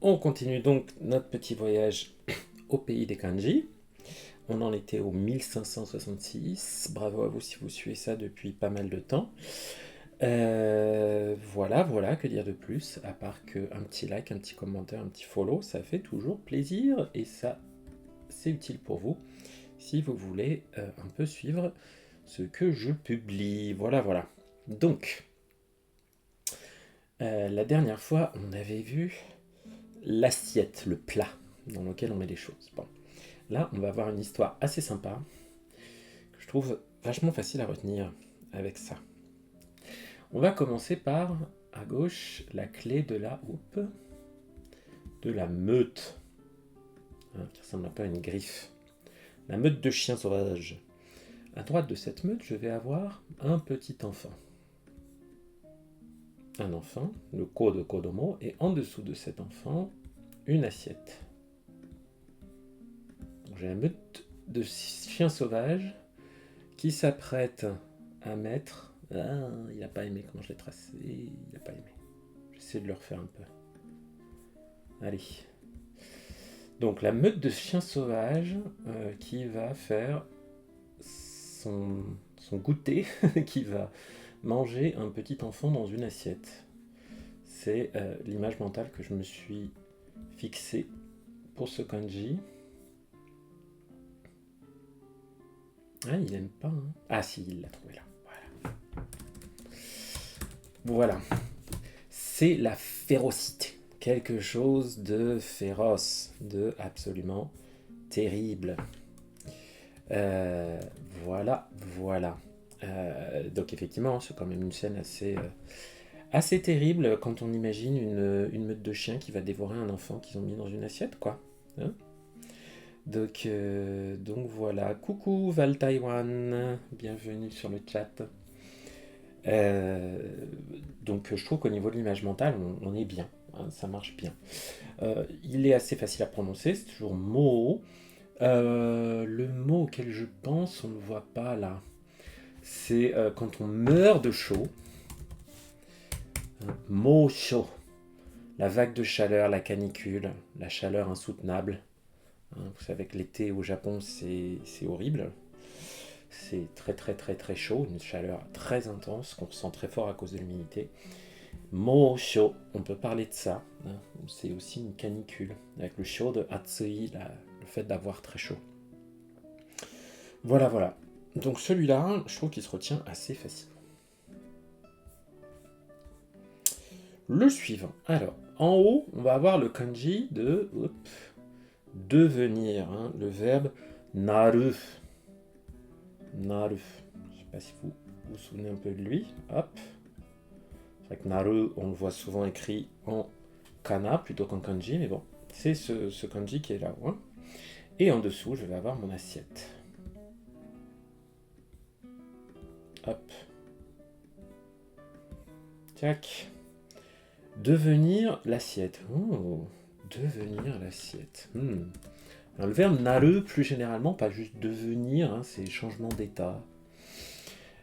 On continue donc notre petit voyage au pays des kanji. On en était au 1566. Bravo à vous si vous suivez ça depuis pas mal de temps. Voilà, que dire de plus, à part qu'un petit like, un petit commentaire, un petit follow, ça fait toujours plaisir et ça, c'est utile pour vous si vous voulez un peu suivre ce que je publie. Voilà. Donc, la dernière fois, on avait vu l'assiette, le plat dans lequel on met les choses. Bon, là, on va avoir une histoire assez sympa que je trouve vachement facile à retenir avec ça. On va commencer par, à gauche, la clé de la houppe, de la meute, qui ressemble un peu à une griffe. La meute de chiens sauvages. À droite de cette meute, je vais avoir un petit enfant. Un enfant, le ko de kodomo, et en dessous de cet enfant, une assiette. J'ai la meute de chiens sauvages qui s'apprête à mettre... Ah, il n'a pas aimé comment je l'ai tracé, il n'a pas aimé. J'essaie de le refaire un peu. Allez. Donc la meute de chiens sauvages qui va faire son goûter, qui va manger un petit enfant dans une assiette. C'est l'image mentale que je me suis fixée pour ce kanji. Ah, il aime pas. Hein. Ah si, il l'a trouvé là. Voilà. C'est la férocité. Quelque chose de féroce, de absolument terrible. Voilà. Donc effectivement, c'est quand même une scène assez terrible quand on imagine une meute de chiens qui va dévorer un enfant qu'ils ont mis dans une assiette, quoi. Hein, donc voilà. Coucou Val Taïwan, bienvenue sur le chat. Donc je trouve qu'au niveau de l'image mentale, on est bien, hein, ça marche bien. Il est assez facile à prononcer, c'est toujours mo. Le mot auquel je pense, on ne le voit pas là. C'est quand on meurt de chaud. Hein, mo chaud. La vague de chaleur, la canicule, la chaleur insoutenable. Hein, vous savez que l'été au Japon, c'est horrible. C'est très chaud, une chaleur très intense qu'on ressent très fort à cause de l'humidité. Mo chaud, on peut parler de ça. Hein. C'est aussi une canicule, avec le chaud de Hatsui, le fait d'avoir très chaud. Voilà. Donc celui-là, je trouve qu'il se retient assez facilement. Le suivant. Alors, en haut, on va avoir le kanji de devenir, hein, le verbe naru. Naru. Je ne sais pas si vous vous souvenez un peu de lui. Hop. C'est vrai que naru, on le voit souvent écrit en kana plutôt qu'en kanji, mais bon, c'est ce kanji qui est là. Hein. Et en dessous, je vais avoir mon assiette. Hop. Tac. Devenir l'assiette. Oh, devenir l'assiette. Alors, le verbe naru, plus généralement, pas juste devenir, hein, c'est changement d'état.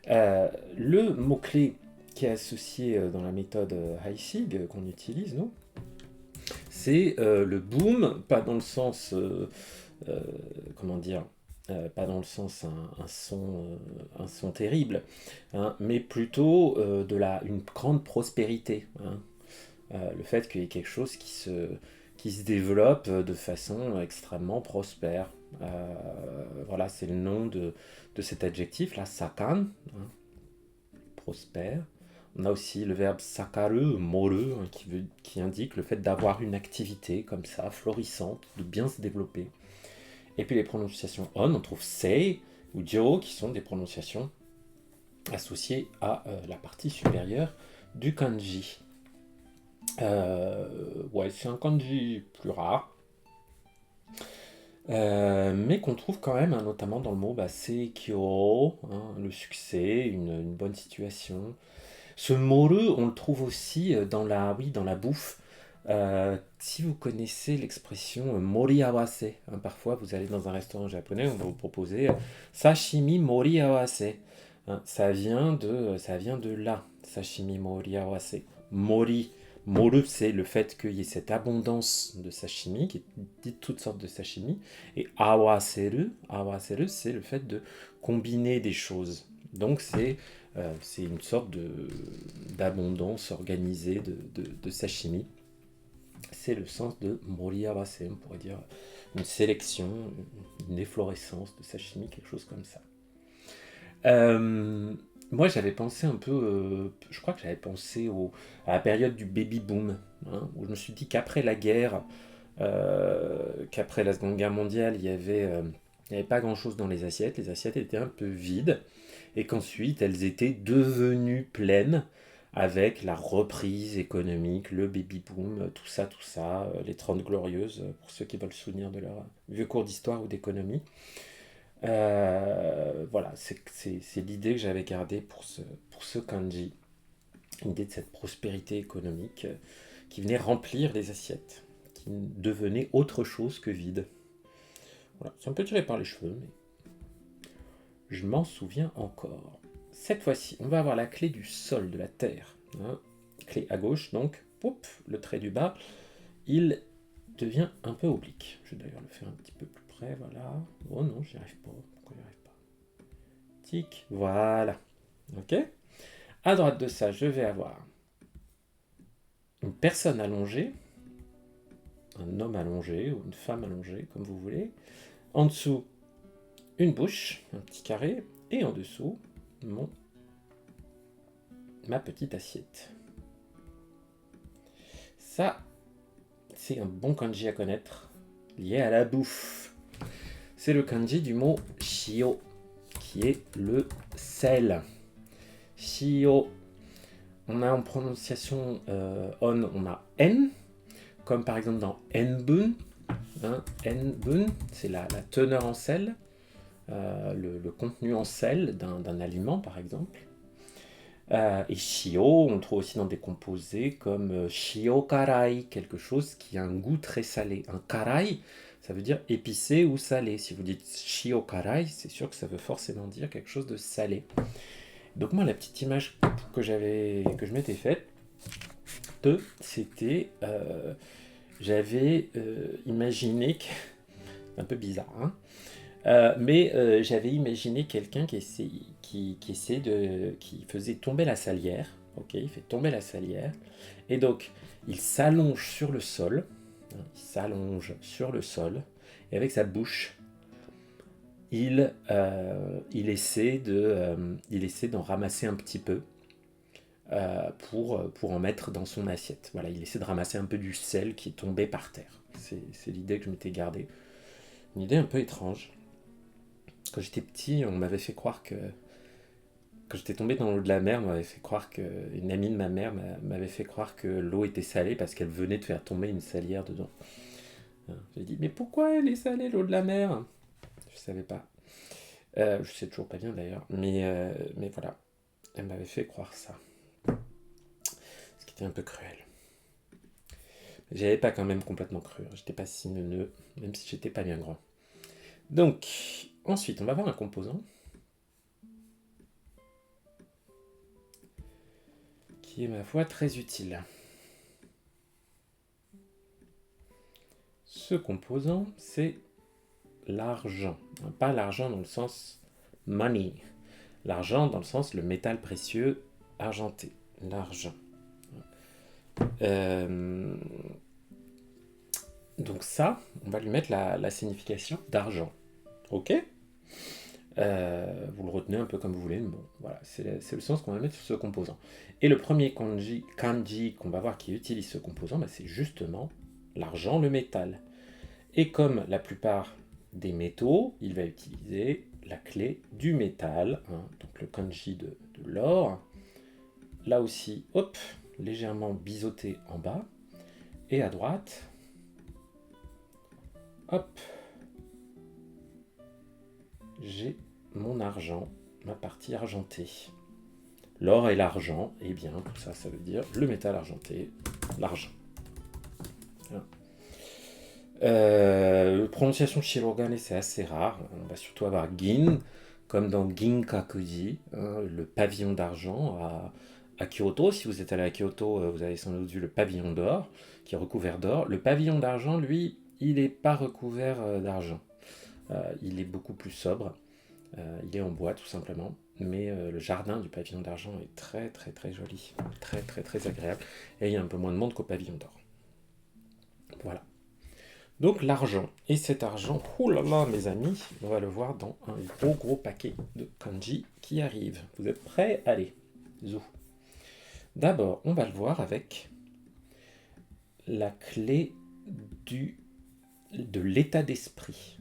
Le mot-clé qui est associé dans la méthode Heissig qu'on utilise, nous, c'est le boom, pas dans le sens, comment dire, pas dans le sens un son terrible, hein, mais plutôt une grande prospérité. Hein. Le fait qu'il y ait quelque chose qui se développe de façon extrêmement prospère. Voilà, c'est le nom de cet adjectif, là, sakan, hein, prospère. On a aussi le verbe sakaru, moru, hein, qui indique le fait d'avoir une activité comme ça, florissante, de bien se développer. Et puis les prononciations on trouve sei ou jo, qui sont des prononciations associées à la partie supérieure du kanji. Ouais, c'est un kanji plus rare, mais qu'on trouve quand même, hein, notamment dans le mot seikyo, hein, le succès, une bonne situation. Ce moru, on le trouve aussi dans la bouffe. Si vous connaissez l'expression moriawase, hein, parfois vous allez dans un restaurant japonais, on va vous proposer sashimi moriawase. Hein, ça vient de là, sashimi moriawase. Mori, Moru, c'est le fait qu'il y ait cette abondance de sashimi, qui dit toutes sortes de sashimi. Et awaseru, c'est le fait de combiner des choses. Donc c'est une sorte d'abondance organisée de sashimi. C'est le sens de moriawase, on pourrait dire une sélection, une efflorescence de sashimi, quelque chose comme ça. Moi, j'avais pensé un peu, je crois que j'avais pensé à la période du baby boom, hein, où je me suis dit qu'après la guerre, qu'après la Seconde Guerre mondiale, il y avait pas grand-chose dans les assiettes étaient un peu vides, et qu'ensuite elles étaient devenues pleines avec la reprise économique, le baby boom, tout ça, les 30 glorieuses, pour ceux qui veulent se souvenir de leur vieux cours d'histoire ou d'économie. Voilà, c'est l'idée que j'avais gardée pour ce kanji. L'idée de cette prospérité économique qui venait remplir les assiettes, qui devenait autre chose que vide. Voilà, c'est un peu tiré par les cheveux, mais je m'en souviens encore. Cette fois-ci, on va avoir la clé du sol, de la terre. Hein. Clé à gauche, donc, poup, le trait du bas, il devient un peu oblique. Je vais d'ailleurs le faire un petit peu plus près, voilà. Oh non, j'y arrive pas. Pourquoi j'y arrive pas? Tic, voilà. Ok. À droite de ça, je vais avoir une personne allongée, un homme allongé ou une femme allongée, comme vous voulez. En dessous, une bouche, un petit carré, et en dessous, ma petite assiette. Ça, c'est un bon kanji à connaître, lié à la bouffe. C'est le kanji du mot shio, qui est le sel. Shio. On a en prononciation on a N, comme par exemple dans Enbun. Hein, Enbun, c'est la teneur en sel, le contenu en sel d'un aliment par exemple. Et shio, on le trouve aussi dans des composés comme shio karai, quelque chose qui a un goût très salé. Un karai, ça veut dire épicé ou salé. Si vous dites shio karai, c'est sûr que ça veut forcément dire quelque chose de salé. Donc moi, la petite image que je m'étais faite, c'était, j'avais imaginé, c'est un peu bizarre, hein, mais j'avais imaginé quelqu'un qui faisait tomber la salière. Ok, il fait tomber la salière, et donc il s'allonge sur le sol, et avec sa bouche, il essaie d'en ramasser un petit peu pour en mettre dans son assiette. Voilà, il essaie de ramasser un peu du sel qui est tombé par terre. C'est l'idée que je m'étais gardée. Une idée un peu étrange. Quand j'étais petit, on m'avait fait croire que... Quand j'étais tombé dans l'eau de la mer, une amie de ma mère m'avait fait croire que l'eau était salée parce qu'elle venait de faire tomber une salière dedans. J'ai dit, mais pourquoi elle est salée, l'eau de la mer? Je savais pas. Je sais toujours pas bien d'ailleurs. Mais voilà. Elle m'avait fait croire ça. Ce qui était un peu cruel. J'avais pas quand même complètement cru. J'étais pas si neuneux, même si j'étais pas bien grand. Donc, ensuite, on va voir un composant qui est, ma foi, très utile. Ce composant, c'est l'argent. Pas l'argent dans le sens money. L'argent dans le sens le métal précieux argenté. L'argent. Donc ça, on va lui mettre la signification d'argent. Ok. Vous le retenez un peu comme vous voulez, mais bon, voilà, c'est le sens qu'on va mettre sur ce composant. Et le premier kanji qu'on va voir qui utilise ce composant, c'est justement l'argent, le métal. Et comme la plupart des métaux, il va utiliser la clé du métal, hein, donc le kanji de l'or. Là aussi, hop, légèrement biseauté en bas. Et à droite, hop, j'ai mon argent, ma partie argentée. L'or et l'argent, eh bien, tout ça, ça veut dire le métal argenté, l'argent. Voilà. Prononciation shirogane, c'est assez rare. On va surtout avoir gin, comme dans Ginkakuji, hein, le pavillon d'argent à Kyoto, si vous êtes allé à Kyoto, vous avez sans doute vu le pavillon d'or, qui est recouvert d'or. Le pavillon d'argent, lui, il n'est pas recouvert d'argent. Il est beaucoup plus sobre. Il est en bois, tout simplement. Mais le jardin du pavillon d'argent est très très très joli. Très très très agréable. Et il y a un peu moins de monde qu'au pavillon d'or. Voilà. Donc l'argent. Et cet argent, oulala mes amis, on va le voir dans un gros paquet de kanji qui arrive. Vous êtes prêts? Allez, zou. D'abord, on va le voir avec la clé de l'état d'esprit.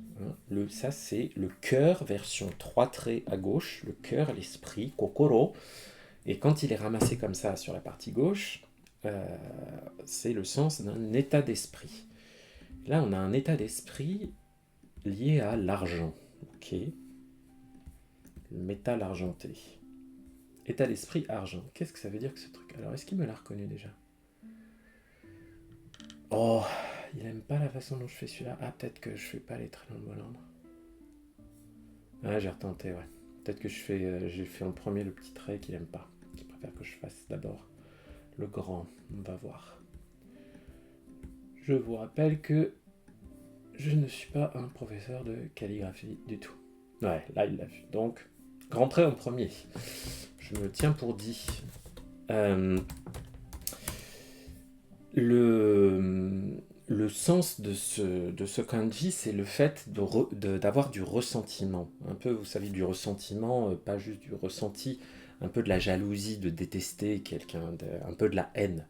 Ça, c'est le cœur, version 3 traits à gauche, le cœur, l'esprit, kokoro. Et quand il est ramassé comme ça sur la partie gauche, c'est le sens d'un état d'esprit. Là, on a un état d'esprit lié à l'argent. Ok. Le métal argenté. État d'esprit argent. Qu'est-ce que ça veut dire que ce truc? Alors, est-ce qu'il me l'a reconnu déjà? Oh, il aime pas la façon dont je fais celui-là. Ah, peut-être que je fais pas les traits dans le bon ordre. Ah, j'ai retenté, ouais. Peut-être que j'ai fait en premier le petit trait qu'il aime pas. Il préfère que je fasse d'abord le grand. On va voir. Je vous rappelle que je ne suis pas un professeur de calligraphie du tout. Ouais, là il l'a vu. Donc, grand trait en premier. Je me tiens pour dit. Le sens de ce kanji, c'est le fait d'avoir du ressentiment. Un peu, vous savez, du ressentiment, pas juste du ressenti, un peu de la jalousie, de détester quelqu'un, un peu de la haine.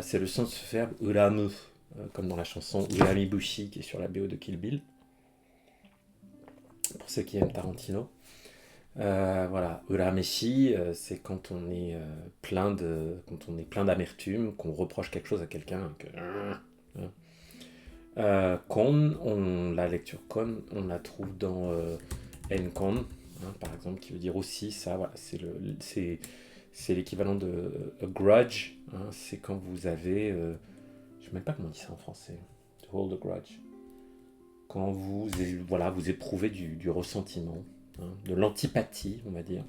C'est le sens du verbe uramu, comme dans la chanson Urami Bushi qui est sur la BO de Kill Bill. Pour ceux qui aiment Tarantino. Voilà, urameshi, c'est quand on est plein d'amertume, qu'on reproche quelque chose à quelqu'un. Kon, la lecture kon, on la trouve dans enkon, par exemple, qui veut dire aussi ça. Voilà, c'est l'équivalent de a grudge. C'est quand vous avez, je ne sais même pas comment on dit ça en français. To hold a grudge. Quand vous éprouvez du ressentiment. De l'antipathie, on va dire.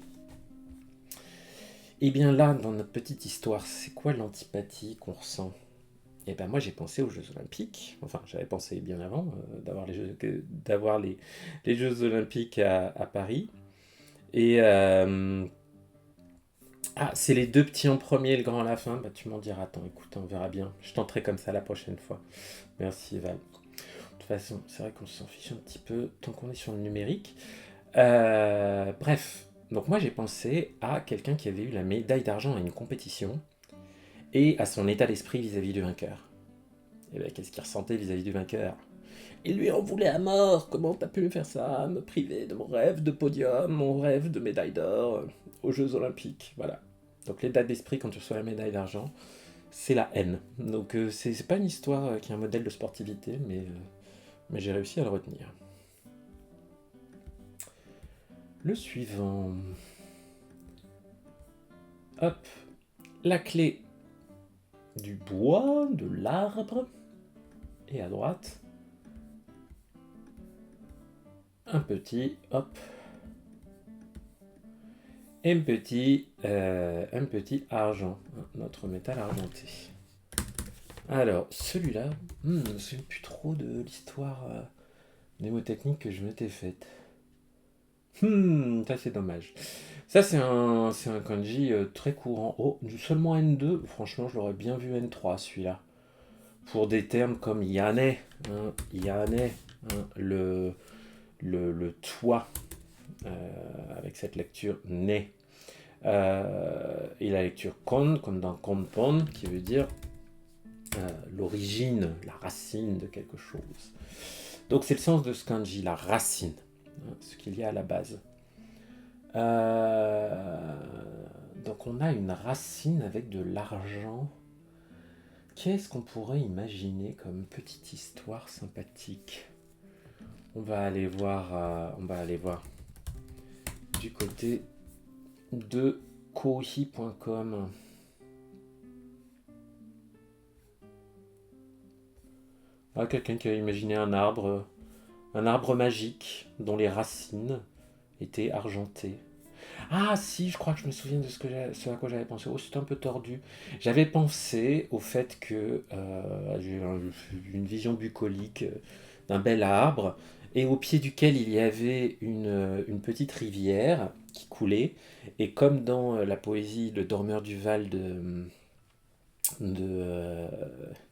Et bien là, dans notre petite histoire, c'est quoi l'antipathie qu'on ressent? Et bien moi j'ai pensé aux Jeux Olympiques, enfin j'avais pensé bien avant d'avoir les Jeux Olympiques à Paris. Et c'est les deux petits en premier et le grand à la fin. Bah tu m'en diras, attends, écoute, on verra bien. Je tenterai comme ça la prochaine fois. Merci Val. De toute façon, c'est vrai qu'on s'en fiche un petit peu tant qu'on est sur le numérique. Bref, donc moi j'ai pensé à quelqu'un qui avait eu la médaille d'argent à une compétition et à son état d'esprit vis-à-vis du vainqueur. Et bien qu'est-ce qu'il ressentait vis-à-vis du vainqueur? Il lui en voulait à mort. Comment t'as pu me faire ça? Me priver de mon rêve de podium, mon rêve de médaille d'or aux Jeux Olympiques. Voilà. Donc l'état d'esprit quand tu reçois la médaille d'argent, c'est la haine. Donc c'est pas une histoire qui est un modèle de sportivité, mais j'ai réussi à le retenir. Le suivant. Hop. La clé du bois, de l'arbre. Et à droite, un petit, hop. Et un petit argent. Notre métal argenté. Alors, celui-là, je ne me souviens plus trop de l'histoire mnémotechnique que je m'étais faite. Ça c'est dommage. Ça c'est un kanji très courant. Oh, seulement N2, franchement je l'aurais bien vu N3 celui-là. Pour des termes comme yane, le toit, avec cette lecture ne. Et la lecture kon, comme dans konpon, qui veut dire l'origine, la racine de quelque chose. Donc c'est le sens de ce kanji, la racine. Ce qu'il y a à la base. Donc on a une racine avec de l'argent. Qu'est-ce qu'on pourrait imaginer comme petite histoire sympathique? On va aller voir du côté de kohi.com. Quelqu'un qui a imaginé un arbre magique dont les racines étaient argentées. Ah si, je crois que je me souviens de ce à quoi j'avais pensé. Oh, c'était un peu tordu. J'avais pensé au fait que une vision bucolique d'un bel arbre et au pied duquel il y avait une petite rivière qui coulait. Et comme dans la poésie Le Dormeur du Val de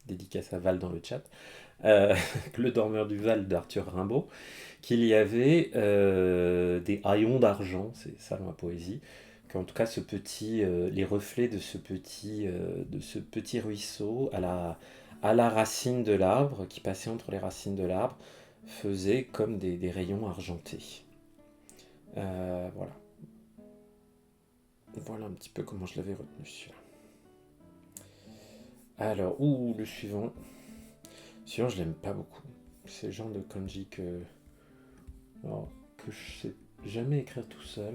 dédicace à Val dans le chat, euh, Le Dormeur du Val d'Arthur Rimbaud, qu'il y avait des haillons d'argent, c'est ça dans la poésie, qu'en tout cas les reflets de ce petit ruisseau à la racine de l'arbre, qui passait entre les racines de l'arbre, faisaient comme des rayons argentés. Voilà. Voilà un petit peu comment je l'avais retenu celui-là. Alors, le suivant. Celui-là, je l'aime pas beaucoup. C'est le genre de kanji que je sais jamais écrire tout seul,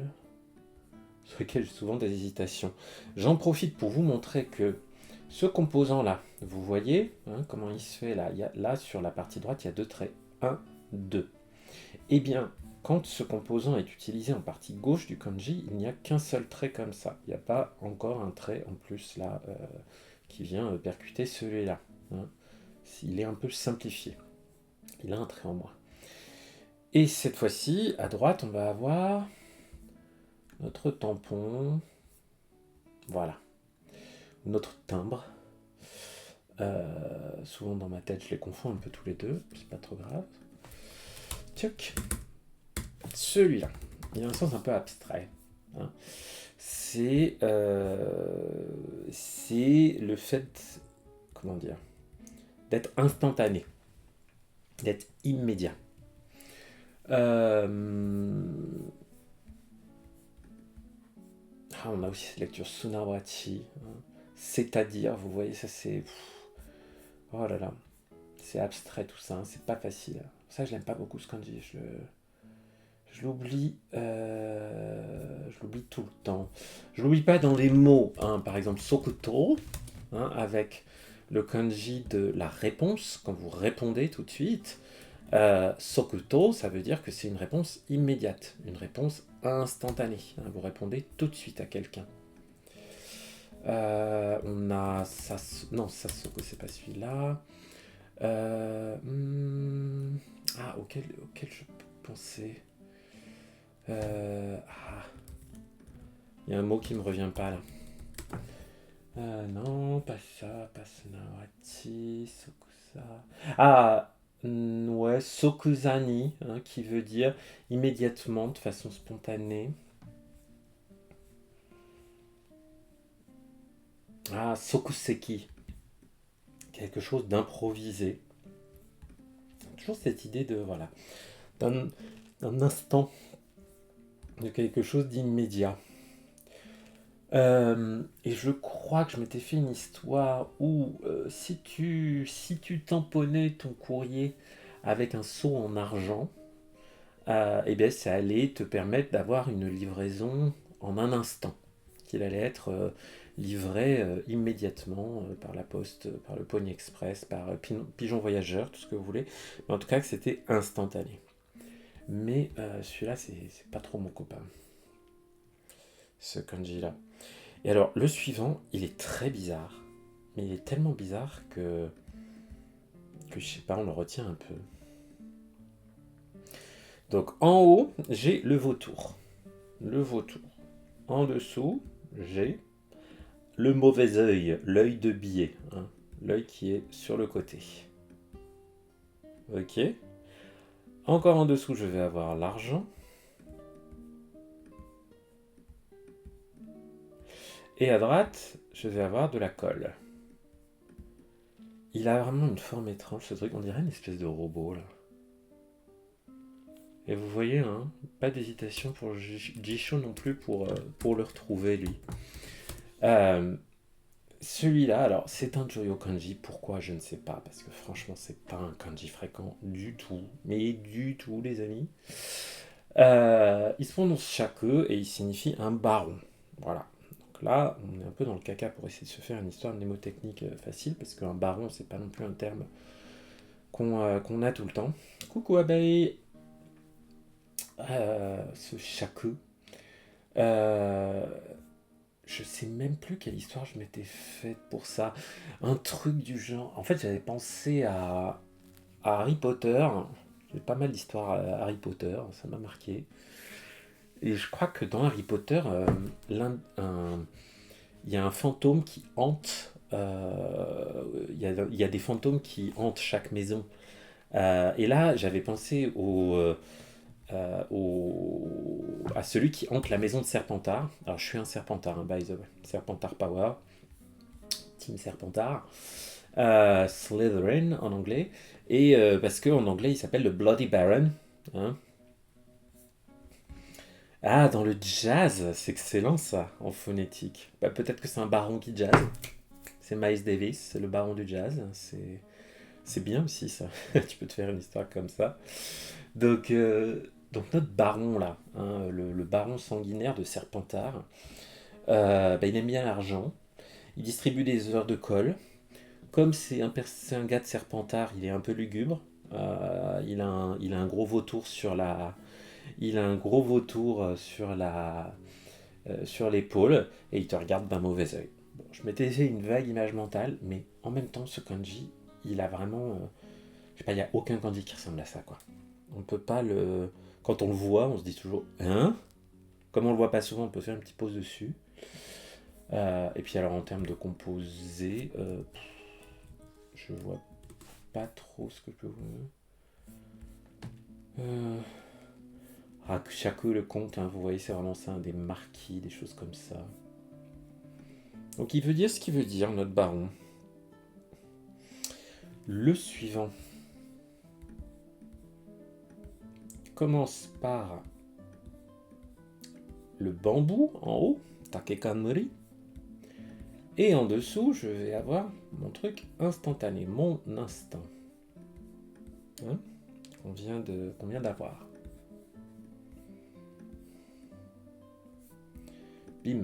sur lequel j'ai souvent des hésitations. J'en profite pour vous montrer que ce composant-là, vous voyez comment il se fait là. Là, sur la partie droite, il y a deux traits. Un, deux. Eh bien, quand ce composant est utilisé en partie gauche du kanji, il n'y a qu'un seul trait comme ça. Il n'y a pas encore un trait en plus là qui vient percuter celui-là. Hein. Il est un peu simplifié. Il a un trait en moins. Et cette fois-ci, à droite, on va avoir notre tampon. Voilà. Notre timbre. Souvent dans ma tête, je les confonds un peu tous les deux. C'est pas trop grave. Tchoc. Celui-là. Il a un sens un peu abstrait. Hein. C'est le fait, comment dire, d'être instantané, d'être immédiat. On a aussi cette lecture Sunarwachi, hein. C'est-à-dire, vous voyez, ça c'est... Oh là là, c'est abstrait tout ça, hein, c'est pas facile. Ça, je l'aime pas beaucoup ce kanji, je l'oublie tout le temps. Je l'oublie pas dans les mots, hein, par exemple Sokuto, hein, avec le kanji de la réponse, quand vous répondez tout de suite. Sokuto, ça veut dire que c'est une réponse immédiate, une réponse instantanée. Hein, vous répondez tout de suite à quelqu'un. On a non, Sasoko, c'est pas celui-là. Auquel je pensais. Il y a un mot qui me revient pas là. Non, pas ça, pas Sunawati, Sokusa. Ouais, Sokuzani, hein, qui veut dire immédiatement, de façon spontanée. Sokuseki, quelque chose d'improvisé. Toujours cette idée de, voilà, d'un instant, de quelque chose d'immédiat. Et je crois que je m'étais fait une histoire où si tu tamponnais ton courrier avec un seau en argent, eh bien, ça allait te permettre d'avoir une livraison en un instant, qu'il allait être livré immédiatement par la poste, par le Pony Express, par pigeon voyageur, tout ce que vous voulez. Mais en tout cas, que c'était instantané. Mais celui-là, c'est pas trop mon copain. Ce kanji-là. Et alors, le suivant, il est très bizarre. Mais il est tellement bizarre que je sais pas, on le retient un peu. Donc, en haut, j'ai le vautour. Le vautour. En dessous, j'ai le mauvais œil, l'œil de biais. Hein, l'œil qui est sur le côté. Ok. Encore en dessous, je vais avoir l'argent. Et à droite, je vais avoir de la colle. Il a vraiment une forme étrange ce truc, on dirait une espèce de robot là. Et vous voyez, hein, pas d'hésitation pour Jisho non plus pour le retrouver lui. Celui-là, alors c'est un Joyo kanji, pourquoi je ne sais pas, parce que franchement c'est pas un kanji fréquent du tout, mais du tout les amis. Il se prononce Shaku et il signifie un baron. Voilà. Donc là, on est un peu dans le caca pour essayer de se faire une histoire mnémotechnique facile, parce qu'un baron, c'est pas non plus un terme qu'on a tout le temps. Coucou abeille. Ce Shaku, Euh, je sais même plus quelle histoire je m'étais faite pour ça. Un truc du genre. En fait, j'avais pensé à Harry Potter. J'ai pas mal d'histoires à Harry Potter, ça m'a marqué. Et je crois que dans Harry Potter, il y a un fantôme qui hante. Il y a des fantômes qui hantent chaque maison. Et là, j'avais pensé à celui qui hante la maison de Serpentard. Alors, je suis un Serpentard, hein, by the way. Serpentard Power, Team Serpentard. Slytherin en anglais. Et parce qu'en anglais, il s'appelle le Bloody Baron. Hein. Ah, dans le jazz, c'est excellent ça, en phonétique. Bah, peut-être que c'est un baron qui jazz. C'est Miles Davis, c'est le baron du jazz. C'est bien aussi ça. Tu peux te faire une histoire comme ça. Donc notre baron là, hein, le baron sanguinaire de Serpentard, bah, il aime bien l'argent. Il distribue des heures de colle. Comme c'est un gars de Serpentard, il est un peu lugubre. Il a un gros vautour sur la, il a un gros vautour sur l'épaule et il te regarde d'un mauvais œil. Bon, je m'étais fait une vague image mentale, mais en même temps, ce kanji, il a vraiment, je sais pas, il y a aucun kanji qui ressemble à ça, quoi. On peut pas le, quand on le voit, on se dit toujours, hein? Comme on le voit pas souvent, on peut faire une petite pause dessus. Et puis alors en termes de composé, je vois pas trop ce que je peux vous. Rakushaku le comte, hein, vous voyez, c'est vraiment ça, hein, des marquis, des choses comme ça. Donc il veut dire ce qu'il veut dire, notre baron. Le suivant commence par le bambou en haut, Takekanori. Et en dessous, je vais avoir mon truc instantané, mon instant. Hein, qu'on vient d'avoir. Bim.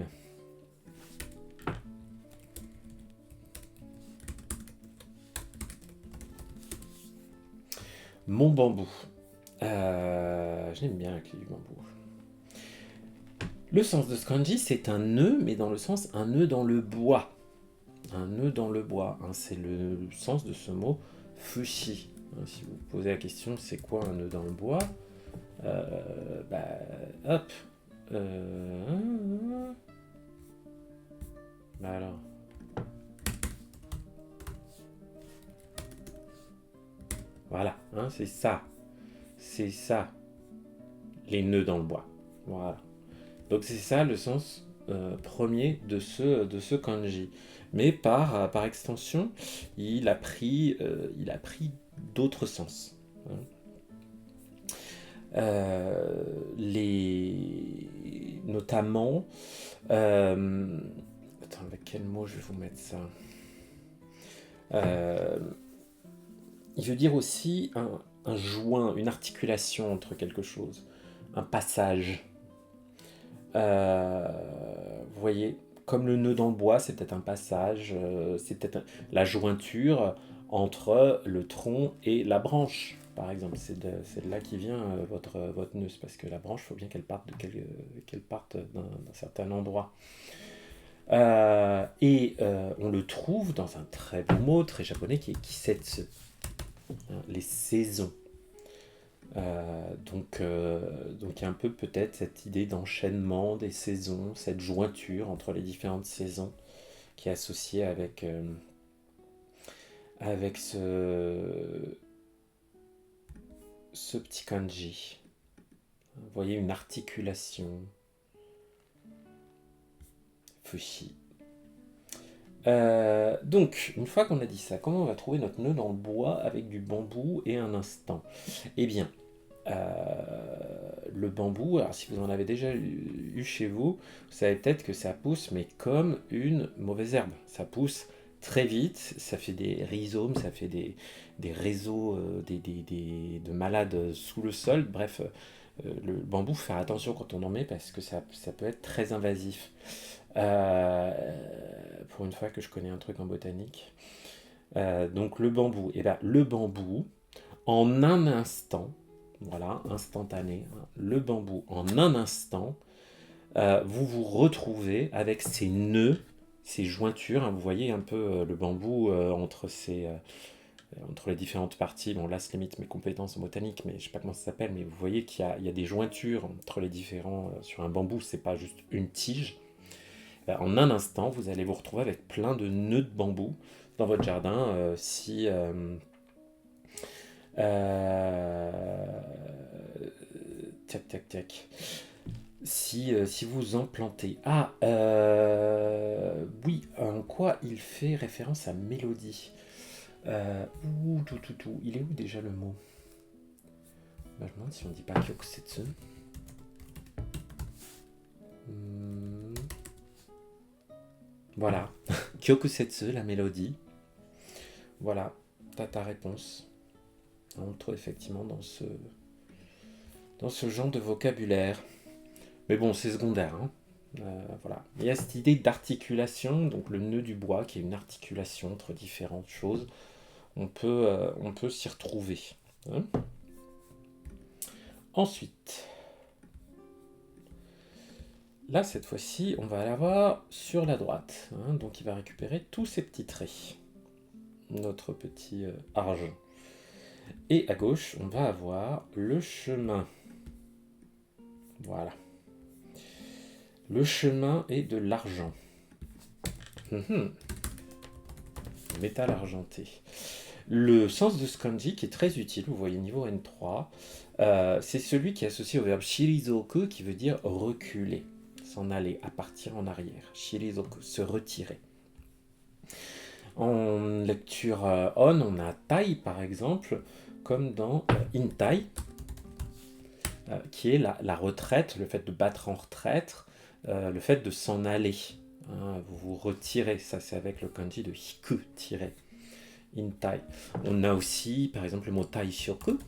Mon bambou. Je l'aime bien la clé du bambou. Le sens de ce kanji, c'est un nœud, mais dans le sens un nœud dans le bois. Un nœud dans le bois. Hein, c'est le sens de ce mot fushi. Hein, si vous posez la question, c'est quoi un nœud dans le bois? Bah, hop. Bah alors. Voilà, hein, c'est ça. C'est ça. Les nœuds dans le bois. Voilà. Donc c'est ça le sens premier de ce kanji. Mais par extension, il a pris d'autres sens. Hein. Notamment, attends, avec quel mot je vais vous mettre ça? Euh, il veut dire aussi un joint, une articulation entre quelque chose, un passage. Vous voyez, comme le nœud dans le bois, c'est peut-être un passage, c'est peut-être la jointure entre le tronc et la branche, par exemple. C'est de là qui vient votre nœud, c'est parce que la branche, il faut bien qu'elle parte d'un certain endroit. On le trouve dans un très beau mot, très japonais, qui est kisetsu, hein, les saisons. Donc il y a un peu peut-être cette idée d'enchaînement des saisons, cette jointure entre les différentes saisons qui est associée avec ce petit kanji. Vous voyez une articulation. Fushi. Donc, une fois qu'on a dit ça, comment on va trouver notre nœud dans le bois avec du bambou et un instant? Eh bien, le bambou, alors si vous en avez déjà eu chez vous, vous savez peut-être que ça pousse, mais comme une mauvaise herbe. Ça pousse très vite, ça fait des rhizomes, ça fait des réseaux de malades sous le sol. Bref, le bambou, faut faire attention quand on en met parce que ça peut être très invasif. Euh, pour une fois que je connais un truc en botanique. Donc le bambou, et ben le bambou, en un instant, voilà, instantané, hein, le bambou en un instant vous vous retrouvez avec ces nœuds, ces jointures, hein, vous voyez un peu le bambou entre les différentes parties. Bon, là, ça limite mes compétences en botanique, mais je sais pas comment ça s'appelle, mais vous voyez il y a des jointures entre les différents. Sur un bambou, c'est pas juste une tige. En un instant, vous allez vous retrouver avec plein de nœuds de bambou dans votre jardin. Euh, Tac, tac, tac. Si vous en plantez. Ah, oui, en quoi il fait référence à mélodie? Tout. Il est où déjà le mot? Bah, je me demande si on dit pas Kyokusetsu. Voilà. Kyokusetsu, la mélodie. Voilà, t'as ta réponse. On le trouve effectivement dans ce genre de vocabulaire. Mais bon, c'est secondaire. Hein. Voilà. Il y a cette idée d'articulation, donc le nœud du bois, qui est une articulation entre différentes choses. On peut s'y retrouver. Hein. Ensuite, là, cette fois-ci, on va l'avoir sur la droite. Hein, donc, il va récupérer tous ces petits traits. Notre petit argent. Et à gauche, on va avoir le chemin. Voilà. Le chemin est de l'argent. Métal argenté. Le sens de ce kanji qui est très utile, vous voyez niveau N3, c'est celui qui est associé au verbe shirizoku qui veut dire reculer, s'en aller, à partir en arrière. Shirizoku, se retirer. En lecture on, on a tai par exemple, comme dans intai, qui est la retraite, le fait de battre en retraite, le fait de s'en aller. Hein, vous vous retirez, ça c'est avec le kanji de hiku, tirer. Intai. On a aussi par exemple le mot taishoku,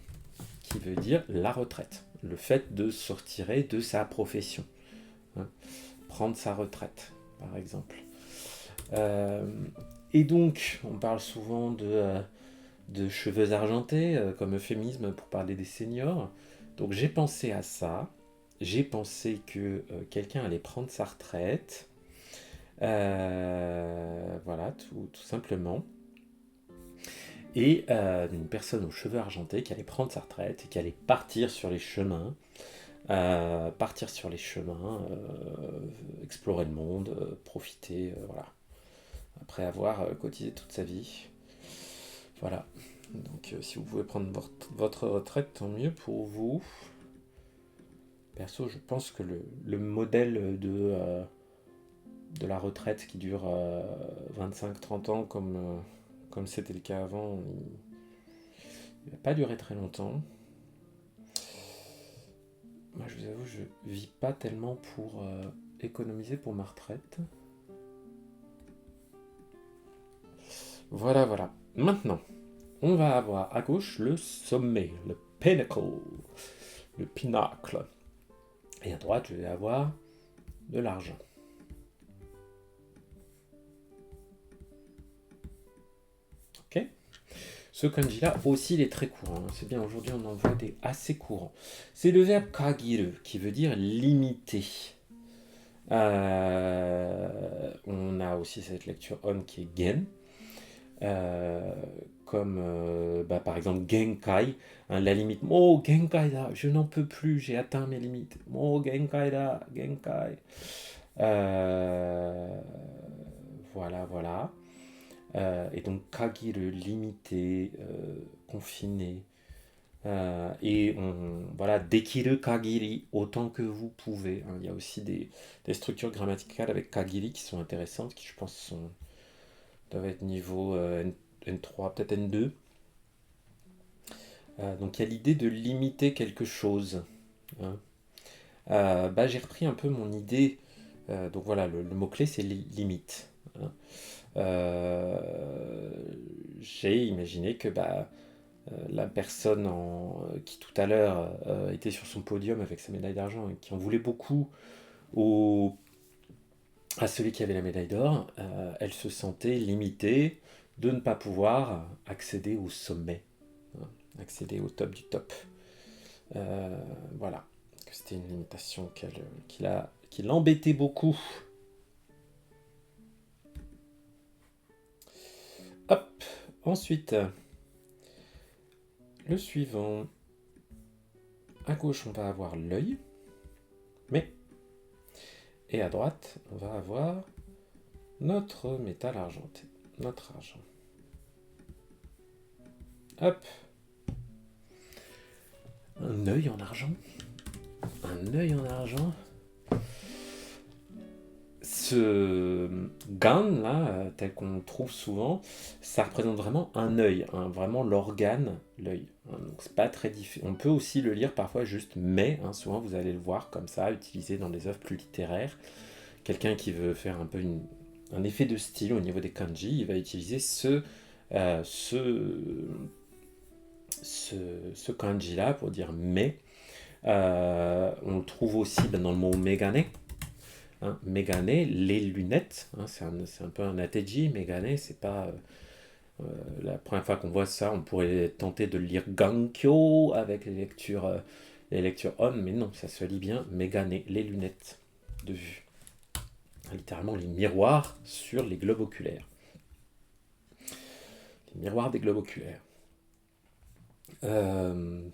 qui veut dire la retraite, le fait de se retirer de sa profession. Hein, prendre sa retraite, par exemple. Et donc, on parle souvent de cheveux argentés comme euphémisme pour parler des seniors. Donc j'ai pensé à ça. J'ai pensé que quelqu'un allait prendre sa retraite. Voilà, tout simplement. Et une personne aux cheveux argentés qui allait prendre sa retraite et qui allait partir sur les chemins. Explorer le monde, profiter, voilà. Après avoir cotisé toute sa vie. Voilà. Donc si vous pouvez prendre votre retraite, tant mieux pour vous. Perso, je pense que le modèle de la retraite qui dure 25-30 ans comme c'était le cas avant, il ne va pas durer très longtemps. Moi, je vous avoue, je vis pas tellement pour économiser pour ma retraite. Voilà. Maintenant, on va avoir à gauche le sommet, le pinnacle, le pinacle. Et à droite, je vais avoir de l'argent. Ok. Ce kanji-là aussi, il est très courant. C'est bien, aujourd'hui, on en voit des assez courants. C'est le verbe kagiru, qui veut dire limiter. On a aussi cette lecture on qui est gen. Comme par exemple genkai, hein, la limite. Oh genkai da, je n'en peux plus, j'ai atteint mes limites. Oh genkai da, genkai. Voilà. Et donc kagiru, limité, confiné. Et voilà, dekiru kagiri, autant que vous pouvez. Hein. Il y a aussi des structures grammaticales avec kagiri qui sont intéressantes, qui je pense doivent être niveau N3, peut-être N2. Donc il y a l'idée de limiter quelque chose. Hein. J'ai repris un peu mon idée. Donc voilà, le mot-clé c'est limite. Hein. J'ai imaginé que la personne qui tout à l'heure était sur son podium avec sa médaille d'argent et qui en voulait beaucoup à celui qui avait la médaille d'or, elle se sentait limitée de ne pas pouvoir accéder au sommet, hein, accéder au top du top. Voilà, que c'était une limitation qu'il a qui l'embêtait beaucoup. Hop, ensuite, le suivant. À gauche, on va avoir l'œil, et à droite, on va avoir notre métal argenté, notre argent. Hop, un œil en argent. Un œil en argent. Ce gan là, tel qu'on le trouve souvent, ça représente vraiment un œil, hein, vraiment l'organe, l'œil. Hein, donc c'est pas très difficile. On peut aussi le lire parfois juste mais, hein, souvent vous allez le voir comme ça, utilisé dans des œuvres plus littéraires. Quelqu'un qui veut faire un peu un effet de style au niveau des kanji, il va utiliser ce kanji là pour dire mais. On le trouve aussi dans le mot megane. Hein, megane, les lunettes, hein, c'est un peu un ateji. Megane, c'est pas la première fois qu'on voit ça, on pourrait tenter de lire gankyo avec les lectures on, mais non, ça se lit bien megane, les lunettes de vue. Littéralement les miroirs sur les globes oculaires. Les miroirs des globes oculaires. Gan,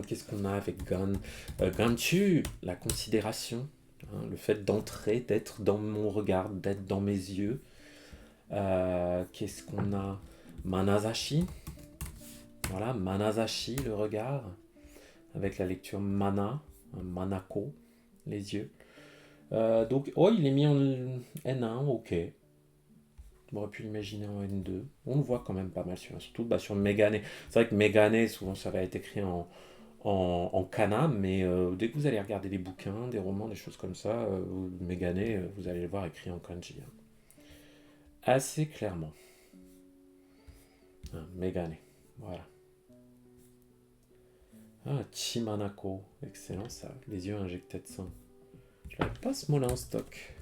qu'est-ce qu'on a avec Gan Ganchu, la considération. Hein, le fait d'entrer, d'être dans mon regard, d'être dans mes yeux. Qu'est-ce qu'on a Manazashi. Voilà, Manazashi, le regard. Avec la lecture mana, manako, les yeux. Donc, oh, il est mis en N1, ok. On aurait pu l'imaginer en N2. On le voit quand même pas mal, surtout sur Megane. C'est vrai que Megane, souvent ça va être écrit en kana, mais dès que vous allez regarder des bouquins, des romans, des choses comme ça, Megane, vous allez le voir écrit en kanji. Hein. Assez clairement. Megane, voilà. Ah, Chimanako, excellent ça, les yeux injectés de sang. Je n'avais pas ce mot-là en stock.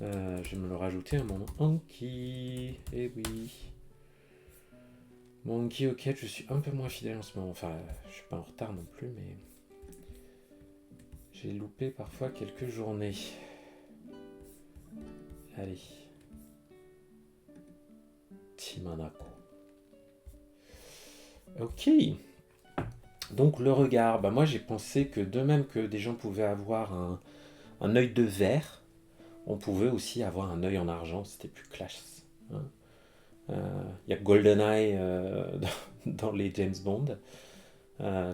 Je vais me le rajouter à mon Anki. Eh oui. Mon Anki auquel je suis un peu moins fidèle en ce moment. Enfin, je suis pas en retard non plus, mais j'ai loupé parfois quelques journées. Allez. Chimanako. Ok. Donc le regard. Bah moi j'ai pensé que de même que des gens pouvaient avoir un œil de verre, on pouvait aussi avoir un œil en argent, c'était plus classe. Hein. Y a GoldenEye dans les James Bond,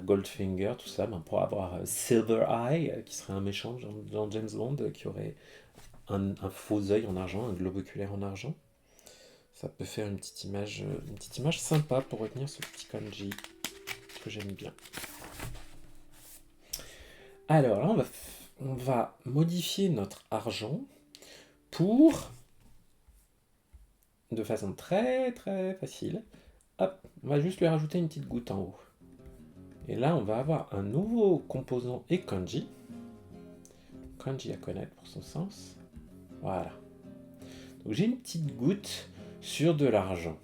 Goldfinger, tout ça, ben, pour avoir Silver Eye, qui serait un méchant dans James Bond, qui aurait un faux œil en argent, un globe oculaire en argent. Ça peut faire une petite image sympa pour retenir ce petit kanji que j'aime bien. Alors là, on va modifier notre argent pour, de façon très très facile, hop, on va juste lui rajouter une petite goutte en haut. Et là, on va avoir un nouveau composant et kanji. Kanji à connaître pour son sens. Voilà. Donc j'ai une petite goutte sur de l'argent.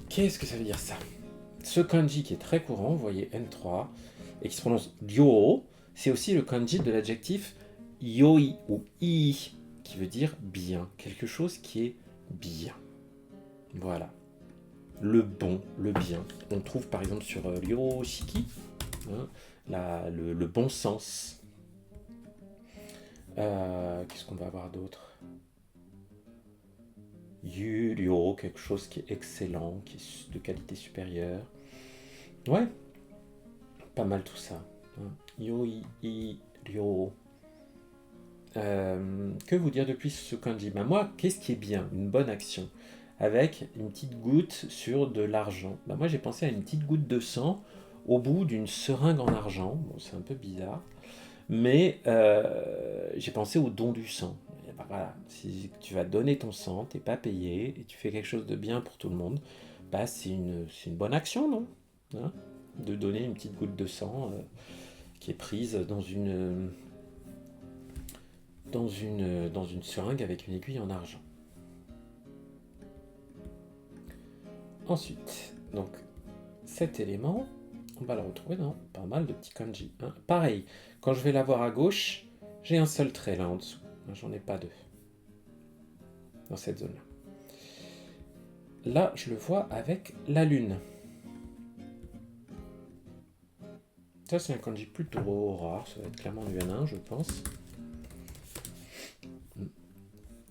Qu'est-ce que ça veut dire ça? Ce kanji qui est très courant, vous voyez N3, et qui se prononce ryo, c'est aussi le kanji de l'adjectif yoi ou i, qui veut dire bien, quelque chose qui est bien. Voilà. Le bon, le bien. On trouve par exemple sur Ryoshiki, hein, le bon sens. Qu'est-ce qu'on va avoir d'autre? Yuryo, quelque chose qui est excellent, qui est de qualité supérieure. Ouais, pas mal tout ça. Hein. Yoi, ryo. Que vous dire depuis ce kanji? Ben moi, qu'est-ce qui est bien? Une bonne action. Avec une petite goutte sur de l'argent. Ben moi, j'ai pensé à une petite goutte de sang au bout d'une seringue en argent. Bon, c'est un peu bizarre. Mais j'ai pensé au don du sang. Et ben voilà, si tu vas donner ton sang, t'es pas payé, et tu fais quelque chose de bien pour tout le monde, bah c'est une bonne action, non? Hein, de donner une petite goutte de sang qui est prise dans une seringue avec une aiguille en argent. Ensuite, donc cet élément, On va le retrouver dans pas mal de petits kanji. Hein. Pareil, quand je vais la voir à gauche, j'ai un seul trait là en dessous. J'en ai pas deux. Dans cette zone-là. Là, je le vois avec la lune. Ça, c'est un kanji plutôt rare. Ça va être clairement du N1, je pense.